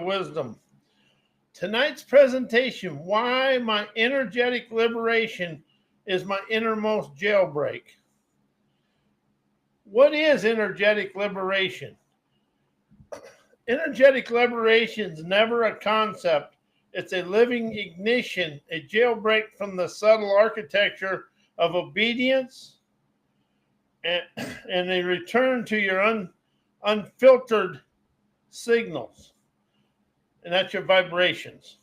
wisdom. Tonight's presentation, why my energetic liberation is my innermost jailbreak. What is energetic liberation? Energetic liberation is never a concept. It's a living ignition, a jailbreak from the subtle architecture of obedience and, and a return to your unfiltered signals. And that's your vibrations.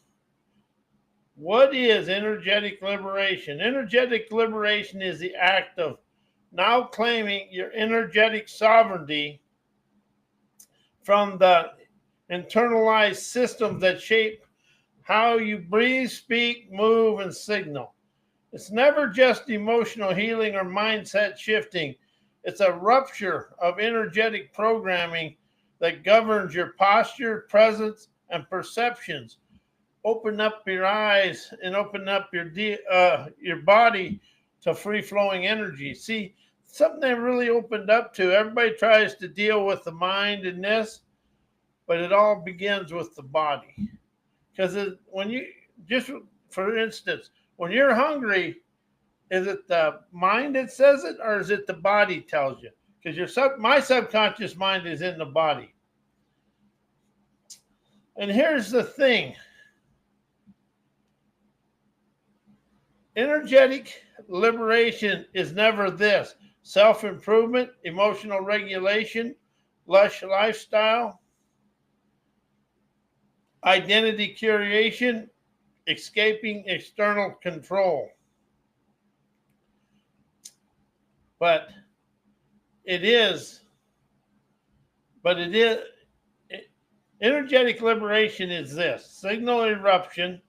What is energetic liberation? Energetic liberation is the act of now claiming your energetic sovereignty from the internalized systems that shape how you breathe, speak, move, and signal. It's never just emotional healing or mindset shifting. It's a rupture of energetic programming that governs your posture, presence, and perceptions. Open up your eyes and open up your body to free-flowing energy. See, something that really opened up to. Everybody tries to deal with the mind in this, but it all begins with the body. Because when you, just for instance, when you're hungry, is it the mind that says it, or is it the body tells you? Because my subconscious mind is in the body. And here's the thing. Energetic liberation is never this: self-improvement, emotional regulation, lush lifestyle, identity curation, escaping external control. But energetic liberation is this: signal eruption,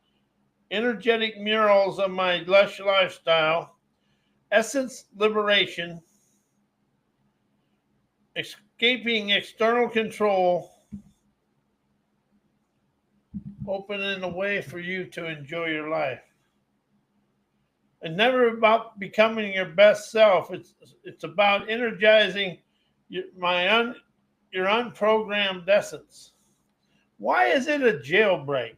energetic murals of my lush lifestyle, essence liberation, escaping external control, opening a way for you to enjoy your life. It's never about becoming your best self. It's about energizing your unprogrammed essence. Why is it a jailbreak?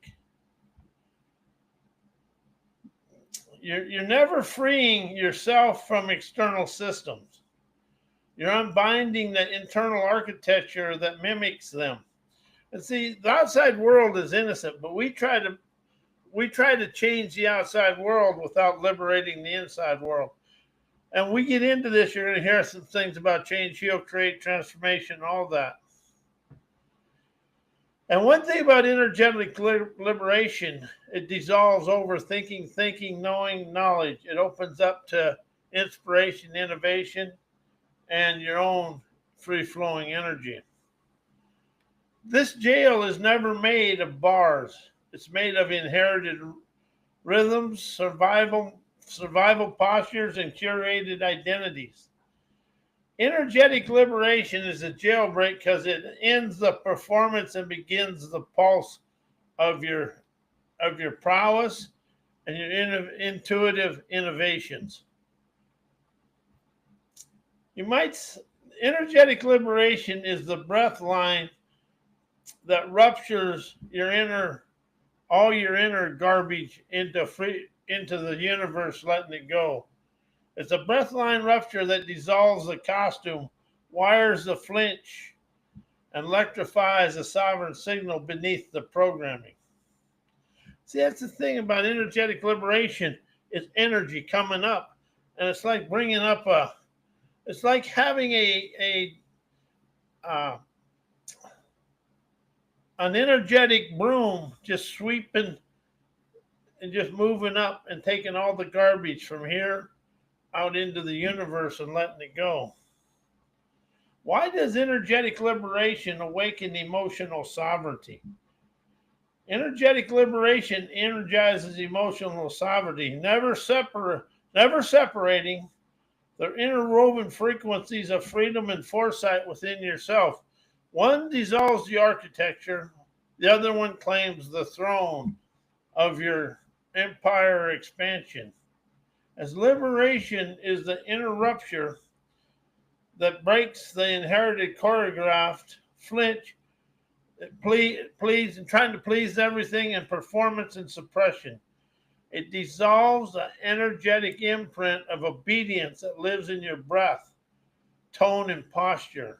You're never freeing yourself from external systems. You're unbinding the internal architecture that mimics them. And see, the outside world is innocent, but we try to change the outside world without liberating the inside world. And we get into this, you're going to hear some things about change, heal, create, transformation, all that. And one thing about energetic liberation, it dissolves overthinking, thinking, knowing, knowledge. It opens up to inspiration, innovation, and your own free-flowing energy. This jail is never made of bars. It's made of inherited rhythms, survival postures, and curated identities. Energetic liberation is a jailbreak because it ends the performance and begins the pulse of your prowess and your intuitive innovations. Energetic liberation is the breath line that ruptures all your inner garbage into the universe, letting it go. It's a breathline rupture that dissolves the costume, wires the flinch, and electrifies the sovereign signal beneath the programming. See, that's the thing about energetic liberation. It's energy coming up, and it's like bringing up it's like having an energetic broom just sweeping and just moving up and taking all the garbage from here out into the universe and letting it go. Why does energetic liberation awaken emotional sovereignty? Energetic liberation energizes emotional sovereignty, never separating the interwoven frequencies of freedom and foresight within yourself. One dissolves the architecture, the other one claims the throne of your empire expansion. As liberation is the inner rupture that breaks the inherited choreographed flinch, please, and trying to please everything, and performance and suppression. It dissolves the energetic imprint of obedience that lives in your breath, tone, and posture.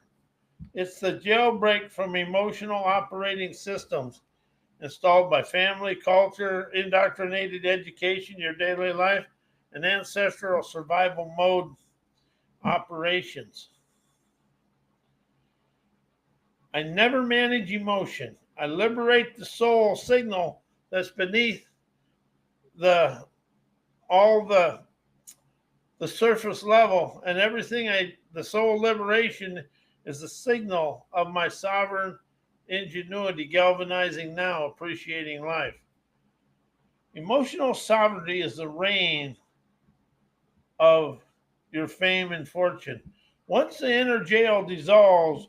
It's the jailbreak from emotional operating systems installed by family, culture, indoctrinated education, your daily life, and ancestral survival mode operations. I never manage emotion. I liberate the soul signal that's beneath the all the surface level, and the soul liberation is the signal of my sovereign ingenuity, galvanizing now, appreciating life. Emotional sovereignty is the reign of your fame and fortune. Once the inner jail dissolves,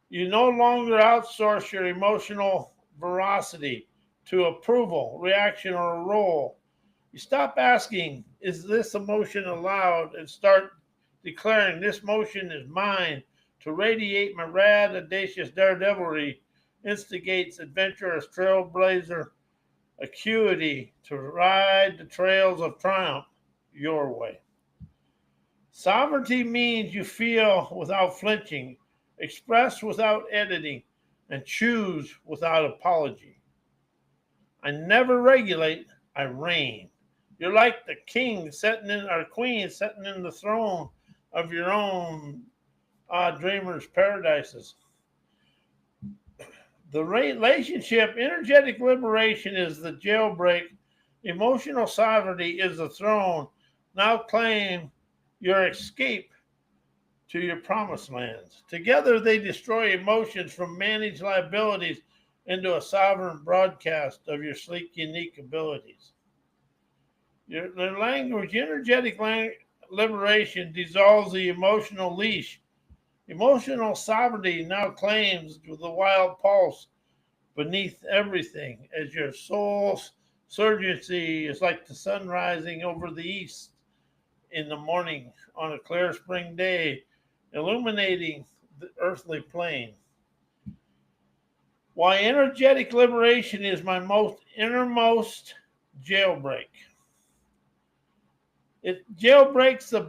you no longer outsource your emotional veracity to approval, reaction, or a role. You stop asking, is this emotion allowed, and start declaring, this emotion is mine, to radiate my rad, audacious daredevilry, instigates adventurous trailblazer acuity to ride the trails of triumph your way. Sovereignty means you feel without flinching, express without editing, and choose without apology. I never regulate, I reign. You're like the king sitting in, or queen sitting in the throne of your own dreamers' paradises. The relationship, energetic liberation is the jailbreak. Emotional sovereignty is the throne. Now claim your escape to your promised lands. Together they destroy emotions from managed liabilities into a sovereign broadcast of your sleek, unique abilities. The language, energetic liberation dissolves the emotional leash. Emotional sovereignty now claims the wild pulse beneath everything, as your soul's surgency is like the sun rising over the east in the morning on a clear spring day, illuminating the earthly plane. Why energetic liberation is my innermost jailbreak. It jailbreaks the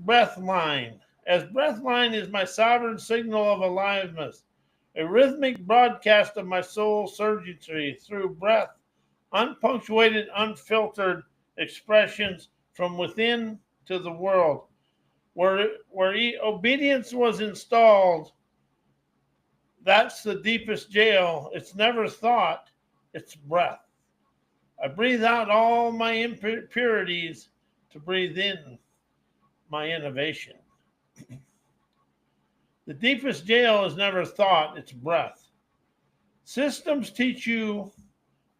breathline, as breathline is my sovereign signal of aliveness, a rhythmic broadcast of my soul surgery through breath, unpunctuated, unfiltered expressions from within to the world. Where obedience was installed, that's the deepest jail. It's never thought, it's breath. I breathe out all my impurities to breathe in my innovation. The deepest jail is never thought, it's breath. Systems teach you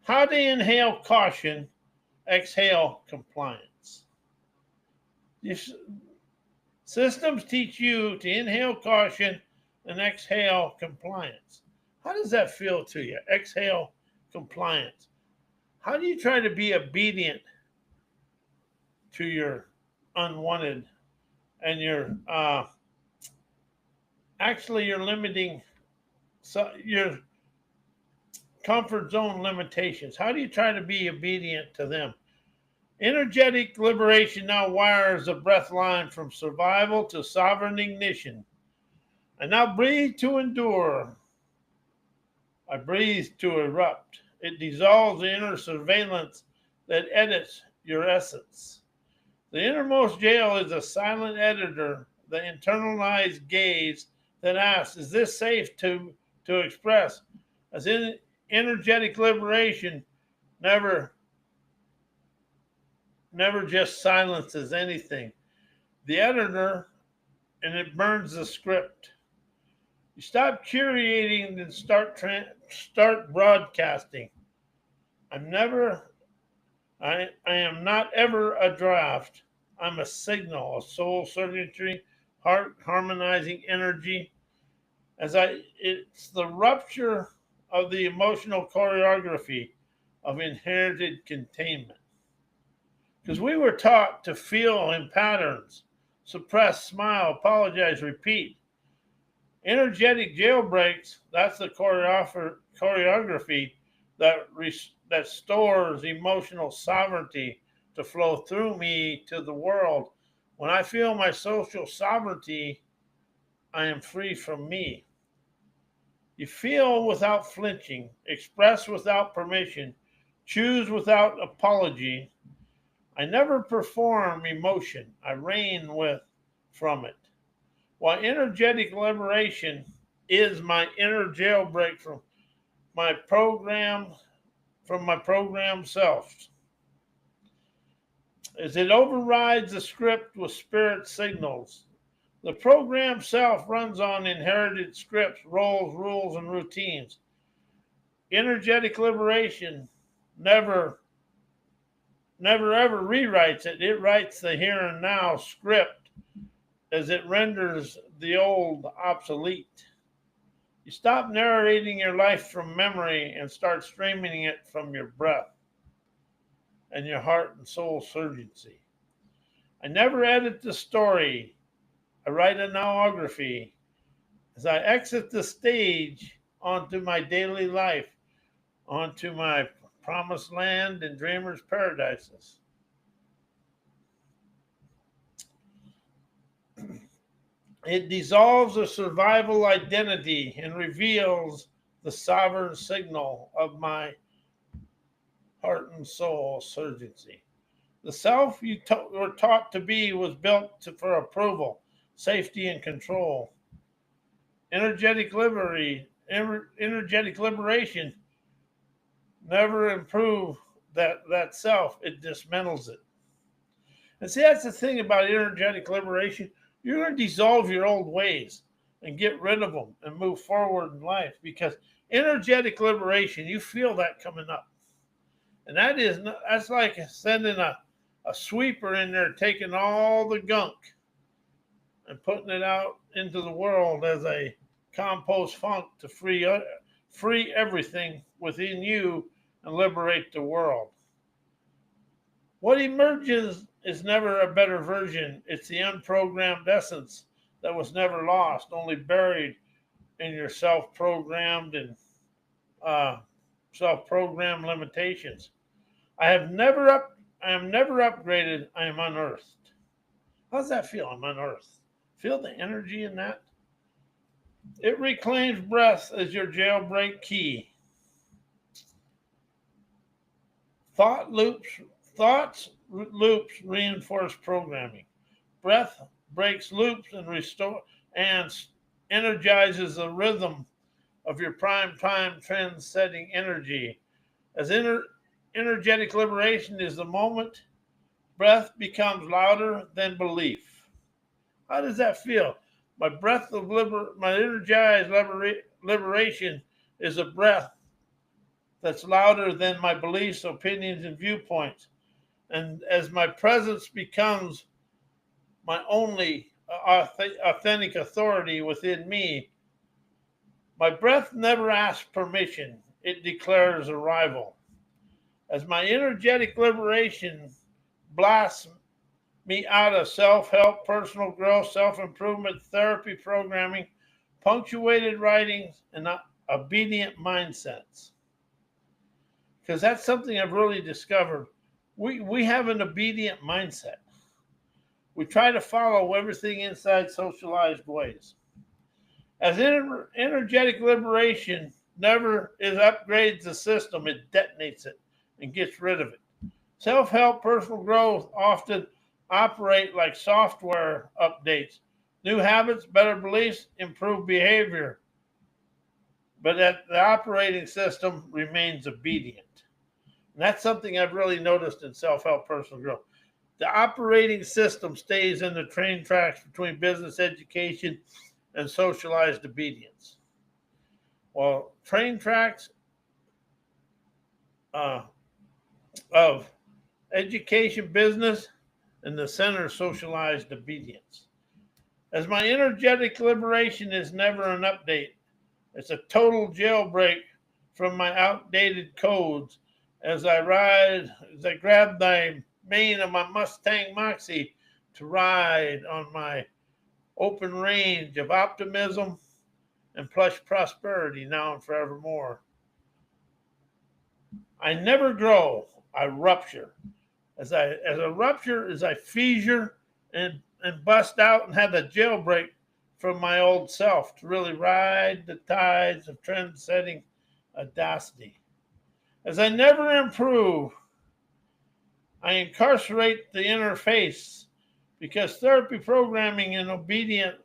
how to inhale caution, exhale compliance. Systems teach you to inhale caution and exhale compliance. How does that feel to you? Exhale compliance. How do you try to be obedient to your unwanted and your you're limiting your comfort zone limitations? How do you try to be obedient to them? Energetic liberation now wires a breath line from survival to sovereign ignition. I now breathe to endure. I breathe to erupt. It dissolves the inner surveillance that edits your essence. The innermost jail is a silent editor, the internalized gaze that asks, is this safe to express? As in energetic liberation never just silences anything. The editor, and it burns the script. You stop curating and start broadcasting. I am not ever a draft. I'm a signal, a soul circuitry, heart harmonizing energy. It's the rupture of the emotional choreography of inherited containment. Because we were taught to feel in patterns, suppress, smile, apologize, repeat. Energetic jailbreaks, that's the choreography that stores emotional sovereignty to flow through me to the world. When I feel my social sovereignty, I am free from me. You feel without flinching, express without permission, choose without apology. I never perform emotion, I reign with from it. While energetic liberation is my inner jailbreak my program from my program self, as it overrides the script with spirit signals. The program self runs on inherited scripts, roles, rules, and routines. Energetic liberation never ever rewrites it. It writes the here and now script as it renders the old obsolete. You stop narrating your life from memory and start streaming it from your breath and your heart and soul surgency. I never edit the story. I write a nowography as I exit the stage onto my daily life, onto my promised land and dreamers' paradises. It dissolves a survival identity and reveals the sovereign signal of my heart and soul surgency. The self you were taught to be was built for approval, safety, and control. Energetic liberation never improve that self. It dismantles it. And see, that's the thing about energetic liberation. You're going to dissolve your old ways and get rid of them and move forward in life, because energetic liberation, you feel that coming up. And that's like sending a sweeper in there, taking all the gunk and putting it out into the world as a compost funk to free everything within you and liberate the world. What emerges is never a better version. It's the unprogrammed essence that was never lost, only buried in your self-programmed and self-programmed limitations. I am never upgraded. I am unearthed. How does that feel? I'm unearthed. Feel the energy in that? It reclaims breath as your jailbreak key. Thoughts loops reinforce programming. Breath breaks loops and energizes the rhythm of your prime time trend-setting energy. As energetic liberation is the moment breath becomes louder than belief. How does that feel? My energized liberation is a breath that's louder than my beliefs, opinions, and viewpoints. And as my presence becomes my only authentic authority within me, my breath never asks permission. It declares arrival. As my energetic liberation blasts me out of self-help, personal growth, self-improvement, therapy programming, punctuated writings, and obedient mindsets. Because that's something I've really discovered. We have an obedient mindset. We try to follow everything inside socialized ways. As energetic liberation never upgrades the system, it detonates it and gets rid of it. Self-help, personal growth often operate like software updates. New habits, better beliefs, improved behavior. But the operating system remains obedient. And that's something I've really noticed in self-help, personal growth. The operating system stays in the train tracks between business education and socialized obedience. Well, train tracks of education, business, and the center of socialized obedience. As my energetic liberation is never an update, it's a total jailbreak from my outdated codes. As I grab the mane of my Mustang Moxie to ride on my open range of optimism, and plush prosperity now and forevermore. I never grow, I rupture. As a rupture is I fissure and bust out and have a jailbreak from my old self to really ride the tides of trend-setting audacity. As I never improve, I incarcerate the inner face because therapy programming and obedient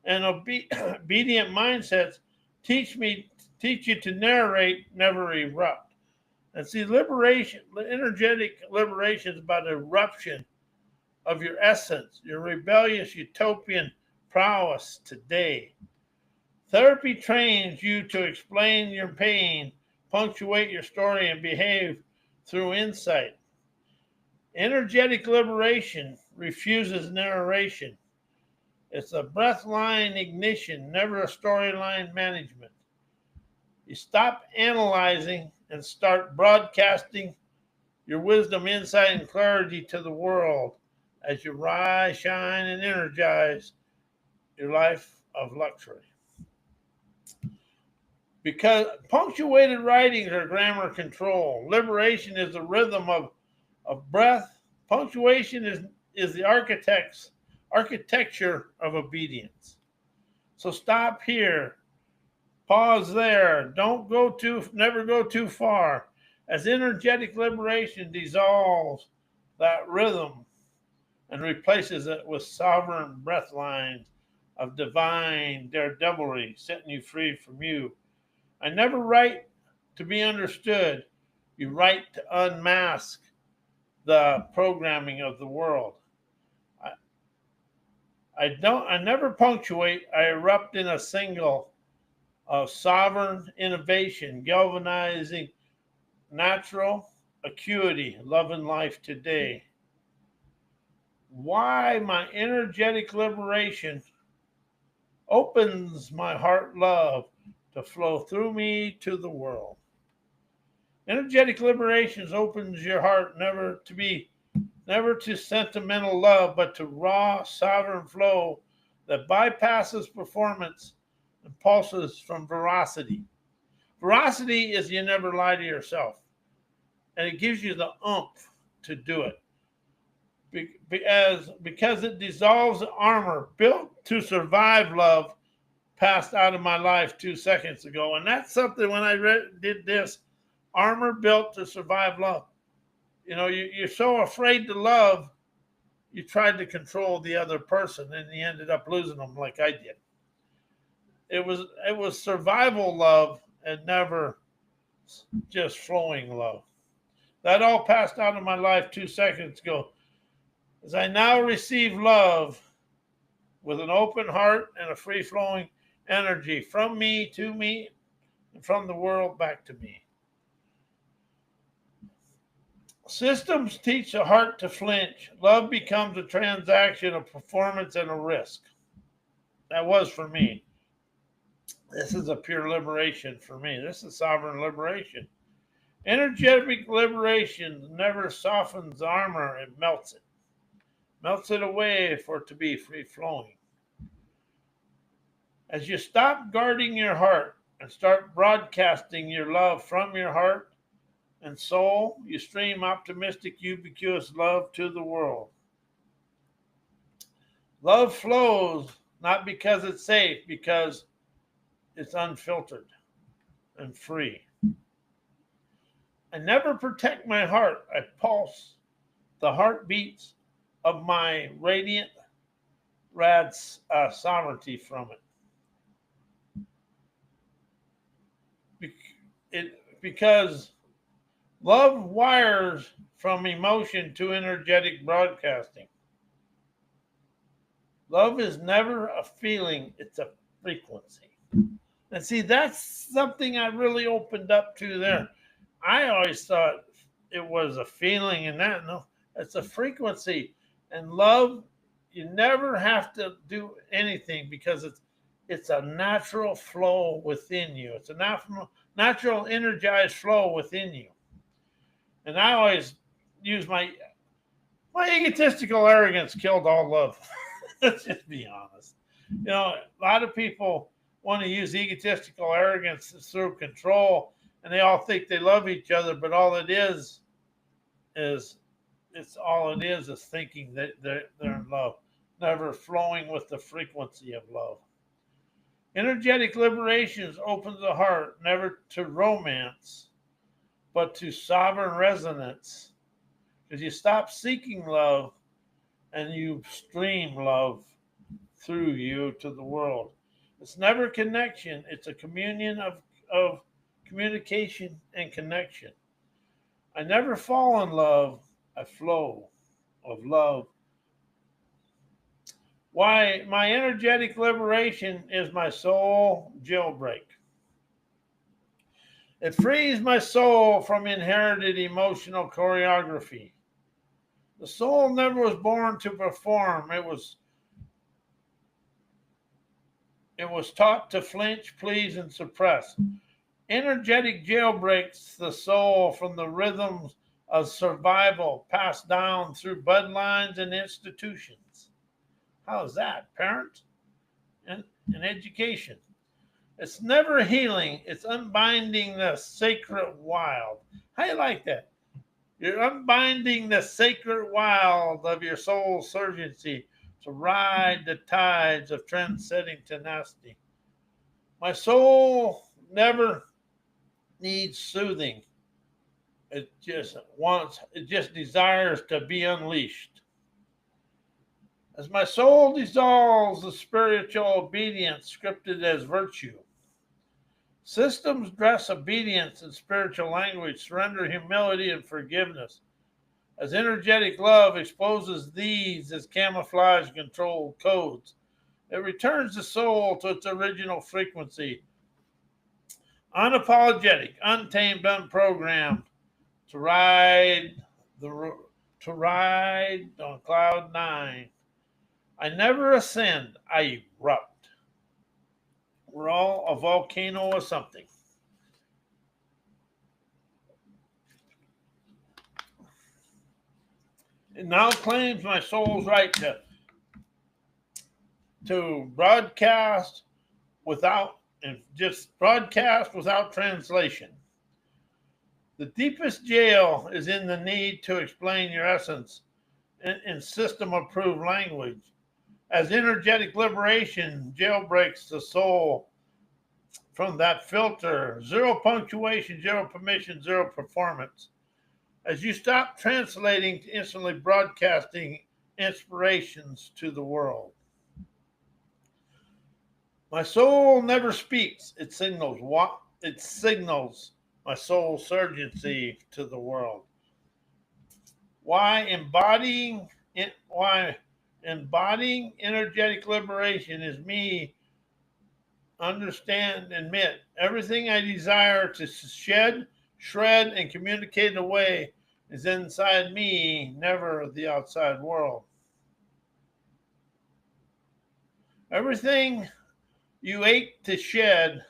mindsets teach you to narrate, never erupt. And see, liberation, energetic liberation is about eruption of your essence, your rebellious utopian prowess today. Therapy trains you to explain your pain, punctuate your story, and behave through insight. Energetic liberation refuses narration. It's a breathline ignition, never a storyline management. You stop analyzing and start broadcasting your wisdom, insight, and clarity to the world as you rise, shine, and energize your life of luxury. Because punctuated writings are grammar control. Liberation is the rhythm of breath. Punctuation is the architecture of obedience. So stop here. Pause there. Never go too far. As energetic liberation dissolves that rhythm and replaces it with sovereign breath lines of divine daredevilry, setting you free from you. I never write to be understood. You write to unmask the programming of the world. I never punctuate. I erupt in a single of sovereign innovation, galvanizing natural acuity, love and life today. Why my energetic liberation opens my heart love to flow through me to the world. Energetic liberation opens your heart never to sentimental love, but to raw, sovereign flow that bypasses performance and pulses from veracity. Veracity is you never lie to yourself, and it gives you the oomph to do it. Because it dissolves the armor built to survive love passed out of my life 2 seconds ago. And that's something when I did this, armor built to survive love. You know, you're so afraid to love, you tried to control the other person and you ended up losing them like I did. It was survival love and never just flowing love. That all passed out of my life 2 seconds ago. As I now receive love with an open heart and a free-flowing energy from me to me and from the world back to me. Systems teach the heart to flinch. Love becomes a transaction of performance and a risk. That was for me. This is a pure liberation for me. This is sovereign liberation. Energetic liberation never softens armor, it melts it. Melts it away for it to be free-flowing. As you stop guarding your heart and start broadcasting your love from your heart and soul, you stream optimistic, ubiquitous love to the world. Love flows not because it's safe, because it's unfiltered and free. I never protect my heart. I pulse the heartbeats of my radiant sovereignty from it. Because love wires from emotion to energetic broadcasting. Love is never a feeling, it's a frequency. And see, that's something I really opened up to there. I always thought it was a feeling and that. No, it's a frequency. And love, you never have to do anything because it's a natural flow within you. It's a natural energized flow within you. And I always use my egotistical arrogance killed all love. Let's just be honest. You know, a lot of people want to use egotistical arrogance through control, and they all think they love each other, but all it is thinking that they're in love, never flowing with the frequency of love. Energetic liberation opens the heart never to romance, but to sovereign resonance. Because you stop seeking love and you stream love through you to the world. It's never connection, it's a communion of communication and connection. I never fall in love, I flow of love. Why my energetic liberation is my soul jailbreak. It frees my soul from inherited emotional choreography. The soul never was born to perform. It was taught to flinch, please, and suppress. Energetic jailbreaks the soul from the rhythms of survival passed down through bloodlines and institutions. How's that, parents and education? It's never healing. It's unbinding the sacred wild. How do you like that? You're unbinding the sacred wild of your soul's urgency to ride the tides of transcending tenacity. My soul never needs soothing. It just desires to be unleashed. As my soul dissolves the spiritual obedience scripted as virtue, systems dress obedience in spiritual language, surrender, humility, and forgiveness. As energetic love exposes these as camouflage control codes, it returns the soul to its original frequency, unapologetic, untamed, unprogrammed, to ride on cloud nine. I never ascend, I erupt. We're all a volcano or something. It now claims my soul's right to broadcast without translation. The deepest jail is in the need to explain your essence in system-approved language. As energetic liberation jailbreaks the soul from that filter, zero punctuation, zero permission, zero performance. As you stop translating to instantly broadcasting inspirations to the world. My soul never speaks. It signals my soul's urgency to the world. Why embodying energetic liberation is me understand, admit everything I desire to shed, shred, and communicate away is inside me, never the outside world. Everything you ate to shred,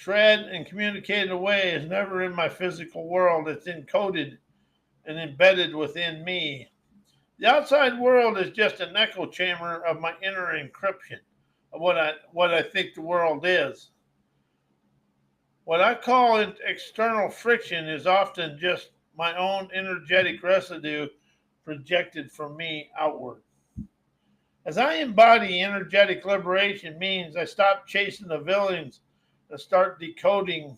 and communicate away is never in my physical world. It's encoded and embedded within me. The outside world is just an echo chamber of my inner encryption of what I think the world is. What I call external friction is often just my own energetic residue projected from me outward. As I embody energetic liberation means I stop chasing the villains and start decoding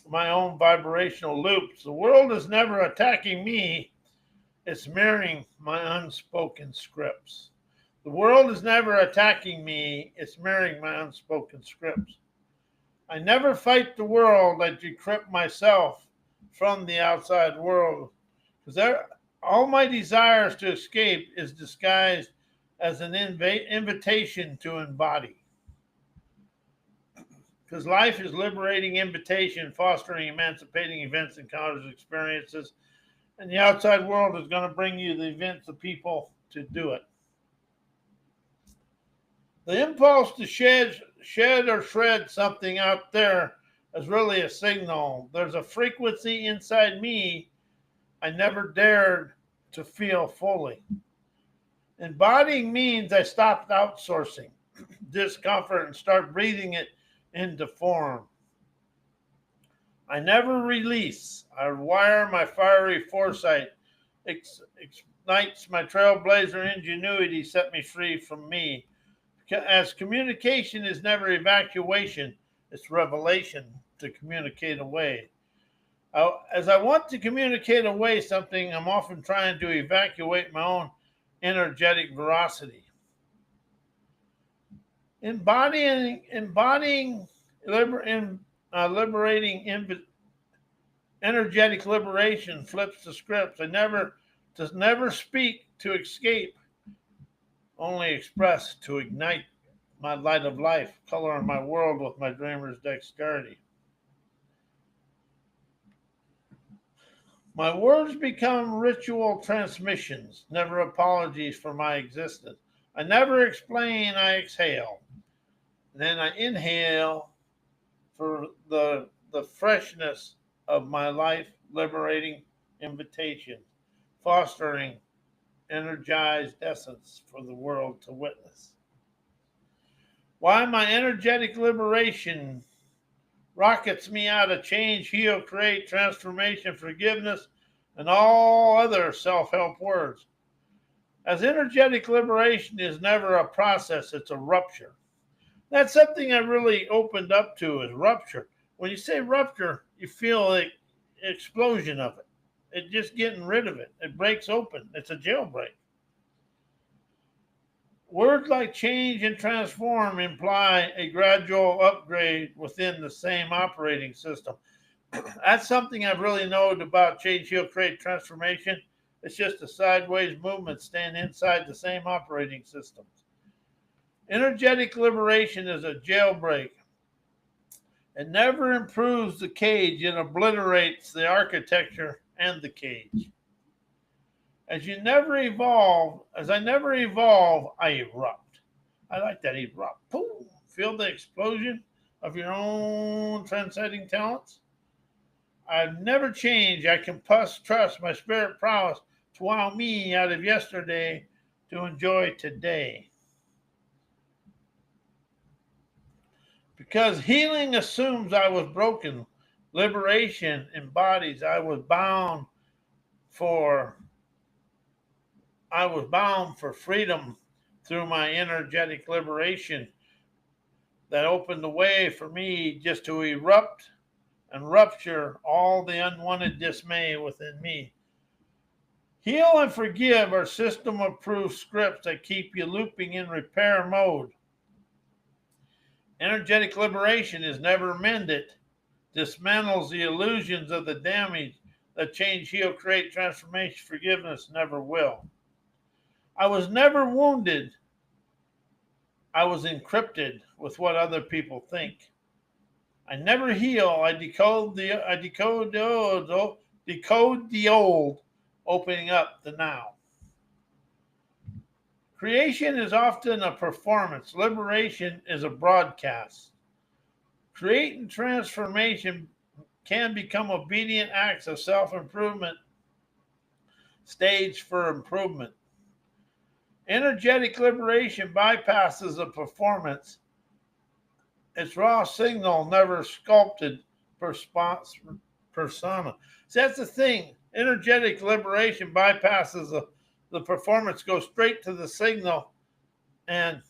my own vibrational loops. The world is never attacking me. It's mirroring my unspoken scripts. The world is never attacking me. It's mirroring my unspoken scripts. I never fight the world. I decrypt myself from the outside world. Because all my desires to escape is disguised as an invitation to embody. Because life is liberating invitation, fostering emancipating events, encounters, experiences. And the outside world is going to bring you the events, the people to do it. The impulse to shed or shred something out there is really a signal. There's a frequency inside me I never dared to feel fully. Embodying means I stopped outsourcing. discomfort and start breathing it into form. I never release. I wire my fiery foresight, ignites my trailblazer ingenuity, set me free from me. As communication is never evacuation, it's revelation to communicate away. As I want to communicate away something, I'm often trying to evacuate my own energetic veracity. Embodying liberating energetic liberation flips the script. I never speak to escape, only express to ignite my light of life, coloring my world with my dreamer's dexterity. My words become ritual transmissions, never apologies for my existence. I never explain, I exhale. Then I inhale for the freshness of my life liberating invitation, fostering energized essence for the world to witness. Why my energetic liberation rockets me out of change, heal, create, transformation, forgiveness, and all other self-help words. As energetic liberation is never a process, it's a rupture. That's something I really opened up to is rupture. When you say rupture, you feel the explosion of it. It's just getting rid of it. It breaks open. It's a jailbreak. Words like change and transform imply a gradual upgrade within the same operating system. That's something I've really known about change, heal, create, transformation. It's just a sideways movement staying inside the same operating systems. Energetic liberation is a jailbreak. It never improves the cage, it obliterates the architecture and the cage. As I never evolve, I erupt. I like that erupt. Boom. Feel the explosion of your own transcending talents. I've never changed. I can trust my spirit prowess to wow me out of yesterday to enjoy today. Because healing assumes I was broken. Liberation embodies I was bound for freedom through my energetic liberation that opened the way for me just to erupt and rupture all the unwanted dismay within me. Heal and forgive are system-approved scripts that keep you looping in repair mode. Energetic liberation is never mended, dismantles the illusions of the damage that change, heal, create, transformation, forgiveness never will. I was never wounded. I was encrypted with what other people think. I never heal. I decode the old, opening up the now. Creation is often a performance. Liberation is a broadcast. Create and transformation can become obedient acts of self-improvement, staged for improvement. Energetic liberation bypasses a performance. Its raw signal never sculpted persona. So that's the thing. Energetic liberation bypasses the performance, goes straight to the signal and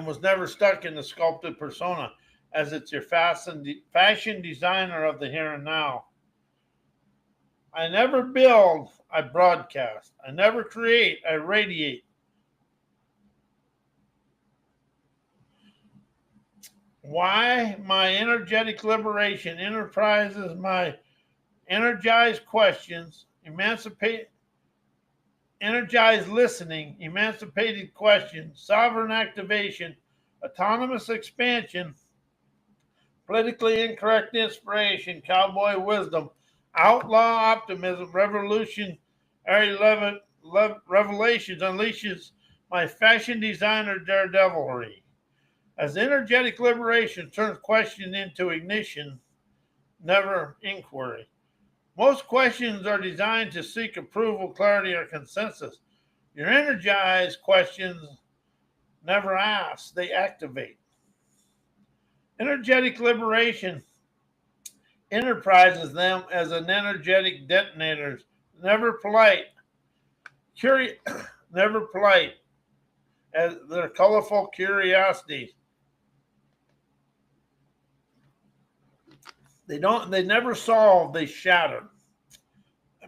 was never stuck in the sculpted persona, as it's your fashion designer of the here and now. I never build, I broadcast. I never create, I radiate. Why my energetic liberation enterprises my energized questions, energized listening, emancipated questions, sovereign activation, autonomous expansion, politically incorrect inspiration, cowboy wisdom, outlaw optimism, revelations unleashes my fashion designer daredevilry. As energetic liberation turns question into ignition, never inquiry. Most questions are designed to seek approval, clarity, or consensus. Your energized questions never ask, they activate. Energetic liberation enterprises them as an energetic detonators, never polite, never polite, as their colorful curiosities. They never solve, they shatter.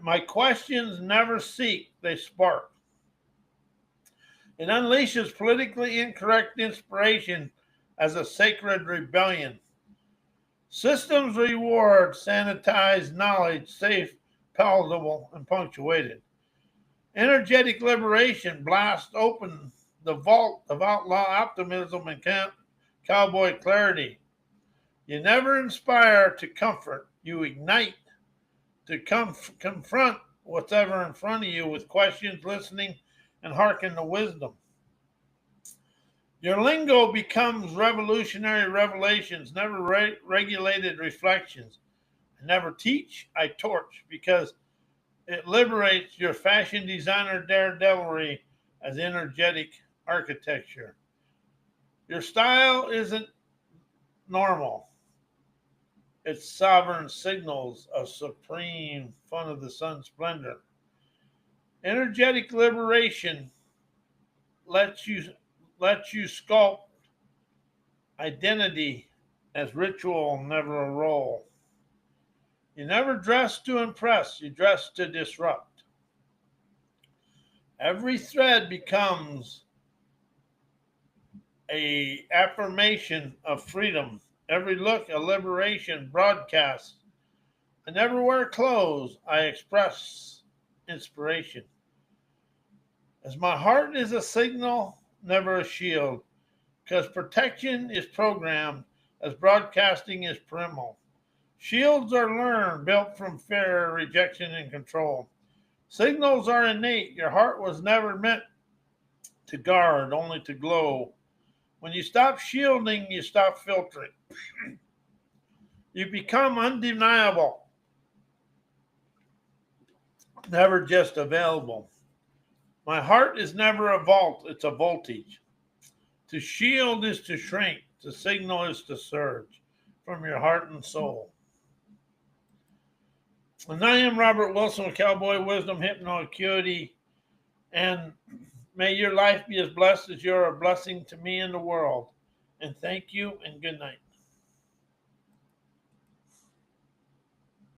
My questions never seek, they spark. It unleashes politically incorrect inspiration as a sacred rebellion. Systems reward sanitized knowledge, safe, palatable, and punctuated. Energetic liberation blasts open the vault of outlaw optimism and cowboy clarity. You never inspire to comfort, you ignite to confront whatever in front of you with questions, listening, and hearken to wisdom. Your lingo becomes revolutionary revelations, never regulated reflections. I never teach, I torch, because it liberates your fashion designer daredevilry as energetic architecture. Your style isn't normal. Its sovereign signals a supreme fun of the sun's splendor. Energetic liberation lets you sculpt identity as ritual, never a role. You never dress to impress, you dress to disrupt. Every thread becomes an affirmation of freedom. Every look a liberation broadcast. I never wear clothes, I express inspiration. As my heart is a signal, never a shield, because protection is programmed as broadcasting is primal. Shields are learned, built from fear, rejection, and control. Signals are innate. Your heart was never meant to guard, only to glow. When you stop shielding, you stop filtering. You become undeniable, never just available. My heart is never a vault, it's a voltage. To shield is to shrink, to signal is to surge from your heart and soul. And I am Robert Wilson with Cowboy Wisdom, Hypno Acuity, and may your life be as blessed as you're a blessing to me and the world. And thank you and good night.